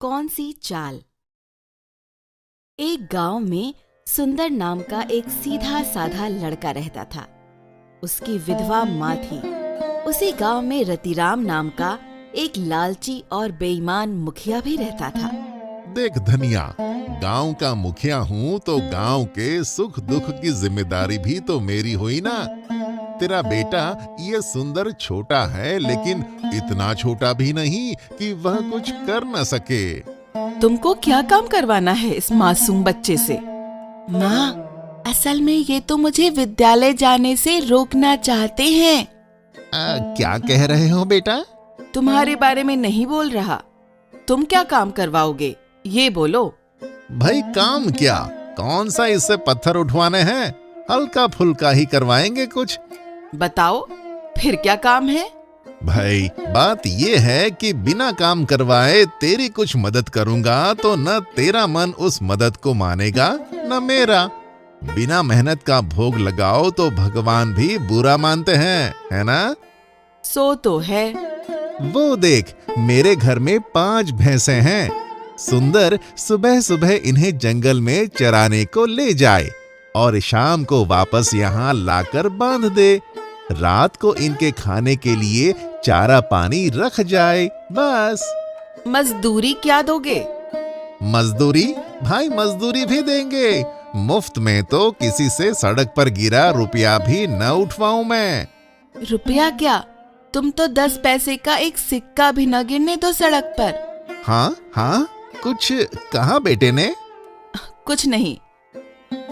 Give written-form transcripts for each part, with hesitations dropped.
कौन सी चाल। एक गांव में सुंदर नाम का एक सीधा साधा लड़का रहता था। उसकी विधवा माँ थी। उसी गांव में रतिराम नाम का एक लालची और बेईमान मुखिया भी रहता था। देख धनिया, गांव का मुखिया हूँ तो गांव के सुख दुख की जिम्मेदारी भी तो मेरी हुई ना। तेरा बेटा ये सुंदर छोटा है, लेकिन इतना छोटा भी नहीं कि वह कुछ कर न सके। तुमको क्या काम करवाना है इस मासूम बच्चे से? माँ, असल में ये तो मुझे विद्यालय जाने से रोकना चाहते हैं। क्या कह रहे हो बेटा? तुम्हारे बारे में नहीं बोल रहा। तुम क्या काम करवाओगे ये बोलो। भाई काम क्या, कौन सा इससे पत्थर उठवाने हैं? हल्का फुल्का ही करवाएंगे कुछ। बताओ फिर क्या काम है? भाई बात ये है कि बिना काम करवाए तेरी कुछ मदद करूंगा तो न तेरा मन उस मदद को मानेगा न मेरा। बिना मेहनत का भोग लगाओ तो भगवान भी बुरा मानते हैं, है ना? सो तो है। वो देख, मेरे घर में 5 भैंसें हैं। सुंदर सुबह सुबह इन्हें जंगल में चराने को ले जाए और शाम को वापस यहाँ लाकर बांध दे। रात को इनके खाने के लिए चारा पानी रख जाए, बस। मजदूरी क्या दोगे? मजदूरी? भाई मजदूरी भी देंगे। मुफ्त में तो किसी से सड़क पर गिरा रुपया भी न उठवाऊं मैं। रुपया क्या, तुम तो 10 पैसे का एक सिक्का भी न गिरने दो सड़क पर। हाँ हाँ, कुछ कहा बेटे ने? कुछ नहीं,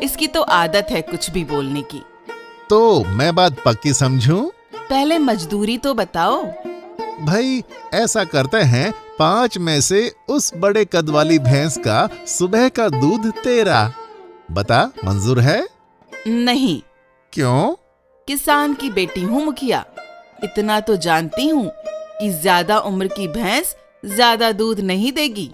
इसकी तो आदत है कुछ भी बोलने की। तो मैं बात पक्की समझूं? पहले मजदूरी तो बताओ। भाई ऐसा करते हैं, 5 में से उस बड़े कद वाली भैंस का सुबह का दूध तेरा। बता, मंजूर है? नहीं। क्यों? किसान की बेटी हूँ मुखिया, इतना तो जानती हूँ कि ज्यादा उम्र की भैंस ज्यादा दूध नहीं देगी।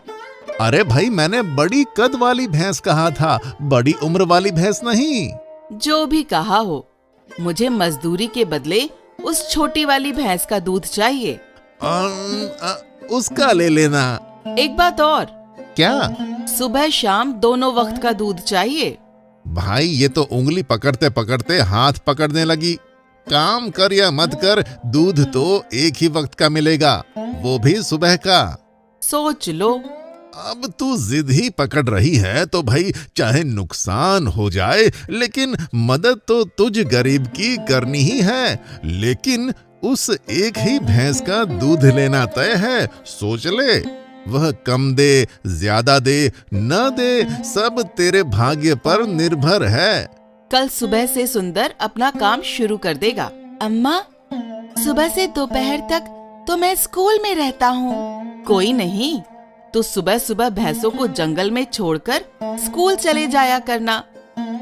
अरे भाई, मैंने बड़ी कद वाली भैंस कहा था, बड़ी उम्र वाली भैंस नहीं। जो भी कहा हो, मुझे मजदूरी के बदले उस छोटी वाली भैंस का दूध चाहिए। उसका ले लेना। एक बात और। क्या? सुबह शाम दोनों वक्त का दूध चाहिए। भाई ये तो उंगली पकड़ते पकड़ते हाथ पकड़ने लगी। काम कर या मत कर, दूध तो एक ही वक्त का मिलेगा, वो भी सुबह का। सोच लो। अब तू जिद ही पकड़ रही है तो भाई चाहे नुकसान हो जाए, लेकिन मदद तो तुझ गरीब की करनी ही है। लेकिन उस एक ही भैंस का दूध लेना तय है। सोच ले, वह कम दे, ज्यादा दे, न दे, सब तेरे भाग्य पर निर्भर है। कल सुबह से सुंदर अपना काम शुरू कर देगा। अम्मा, सुबह से दोपहर तक तो मैं स्कूल में रहता हूँ। कोई नहीं, तो सुबह सुबह भैंसों को जंगल में छोड़कर स्कूल चले जाया करना।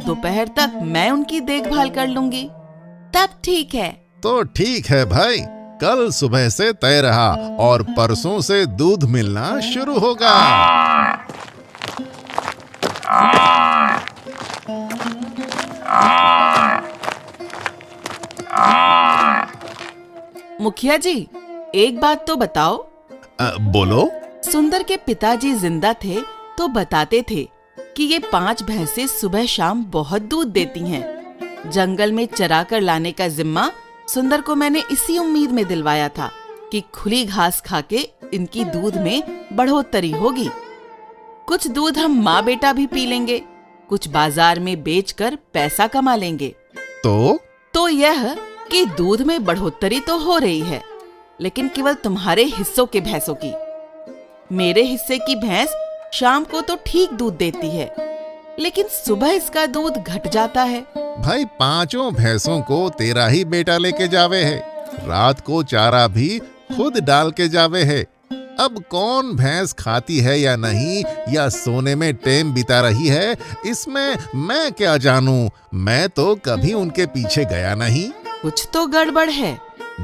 दोपहर तक मैं उनकी देखभाल कर लूंगी, तब ठीक है। तो ठीक है भाई, कल सुबह से तय रहा और परसों से दूध मिलना शुरू होगा। मुखिया जी, एक बात तो बताओ। बोलो। सुंदर के पिताजी जिंदा थे तो बताते थे कि ये 5 भैंसें सुबह शाम बहुत दूध देती हैं। जंगल में चरा कर लाने का जिम्मा सुंदर को मैंने इसी उम्मीद में दिलवाया था कि खुली घास खाके इनकी दूध में बढ़ोतरी होगी। कुछ दूध हम माँ बेटा भी पी लेंगे, कुछ बाजार में बेचकर पैसा कमा लेंगे। तो यह कि दूध में बढ़ोतरी तो हो रही है, लेकिन केवल तुम्हारे हिस्सों के भैंसों की। मेरे हिस्से की भैंस शाम को तो ठीक दूध देती है, लेकिन सुबह इसका दूध घट जाता है। भाई 5 भैंसों को तेरा ही बेटा लेके जावे है, रात को चारा भी खुद डाल के जावे है। अब कौन भैंस खाती है या नहीं, या सोने में टेम बिता रही है, इसमें मैं क्या जानूं। मैं तो कभी उनके पीछे गया नहीं। कुछ तो गड़बड़ है।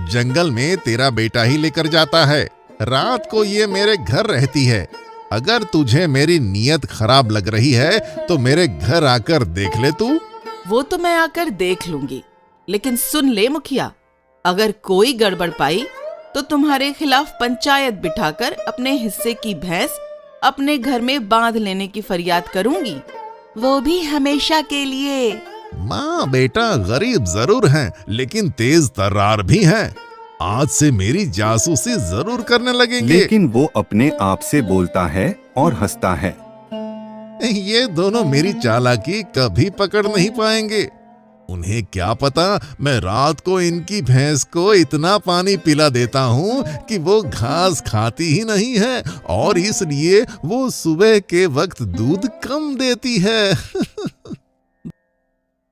जंगल में तेरा बेटा ही लेकर जाता है, रात को ये मेरे घर रहती है। अगर तुझे मेरी नीयत खराब लग रही है तो मेरे घर आकर देख ले तू। वो तो मैं आकर देख लूंगी, लेकिन सुन ले मुखिया, अगर कोई गड़बड़ पाई तो तुम्हारे खिलाफ पंचायत बिठाकर अपने हिस्से की भैंस अपने घर में बांध लेने की फरियाद करूंगी, वो भी हमेशा के लिए। माँ बेटा गरीब जरूर हैं, लेकिन तेज तर्रार भी हैं। आज से मेरी जासूसी जरूर करने लगेंगे। लेकिन वो अपने आप से बोलता है और हंसता है। ये दोनों मेरी चालाकी कभी पकड़ नहीं पाएंगे। उन्हें क्या पता मैं रात को इनकी भैंस को इतना पानी पिला देता हूँ कि वो घास खाती ही नहीं है, और इसलिए वो सुबह के वक्त दूध कम देती है।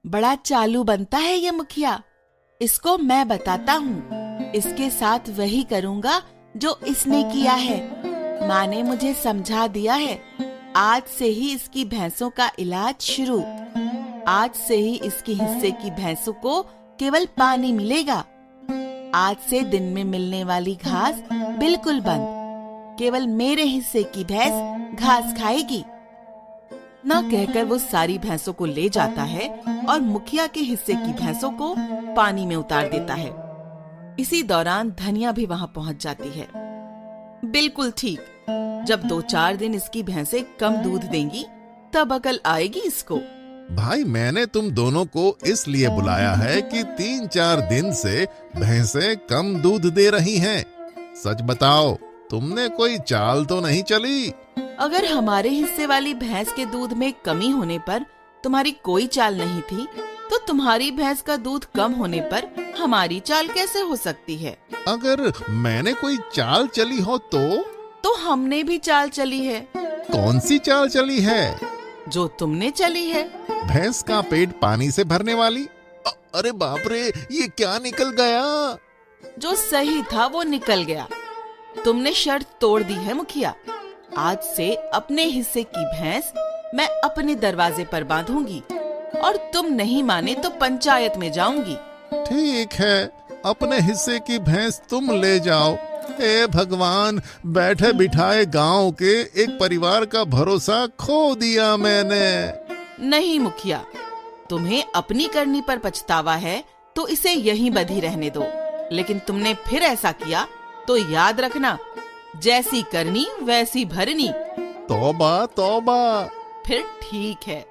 बड़ा चालू बनता है ये मुखिया, इसको मैं बताता हूँ। इसके साथ वही करूँगा जो इसने किया है। माँ ने मुझे समझा दिया है। आज से ही इसकी भैंसों का इलाज शुरू। आज से ही इसके हिस्से की भैंसों को केवल पानी मिलेगा। आज से दिन में मिलने वाली घास बिल्कुल बंद। केवल मेरे हिस्से की भैंस घास खाएगी। ना कहकर वो सारी भैंसों को ले जाता है और मुखिया के हिस्से की भैंसों को पानी में उतार देता है। इसी दौरान धनिया भी वहां पहुंच जाती है। बिल्कुल ठीक, जब 2-4 दिन इसकी भैंसें कम दूध देंगी तब अकल आएगी इसको। भाई मैंने तुम दोनों को इसलिए बुलाया है कि 3-4 दिन से भैंसें कम दूध दे रही हैं। सच बताओ, तुमने कोई चाल तो नहीं चली? अगर हमारे हिस्से वाली भैंस के दूध में कमी होने पर तुम्हारी कोई चाल नहीं थी, तो तुम्हारी भैंस का दूध कम होने पर हमारी चाल कैसे हो सकती है? अगर मैंने कोई चाल चली हो तो हमने भी चाल चली है। कौन सी चाल चली है? जो तुमने चली है। भैंस का पेट पानी से भरने वाली? अरे बाप रे, ये क्या निकल गया? जो सही था वो निकल गया। तुमने शर्त तोड़ दी है मुखिया। आज से अपने हिस्से की भैंस मैं अपने दरवाजे पर बांधूंगी, और तुम नहीं माने तो पंचायत में जाऊंगी। ठीक है, अपने हिस्से की भैंस तुम ले जाओ। हे भगवान, बैठे बिठाए गांव के एक परिवार का भरोसा खो दिया मैंने। नहीं मुखिया, तुम्हें अपनी करनी पर पछतावा है तो इसे यहीं बंधी रहने दो। लेकिन तुमने फिर ऐसा किया तो याद रखना, जैसी करनी वैसी भरनी। तौबा तौबा। फिर ठीक है।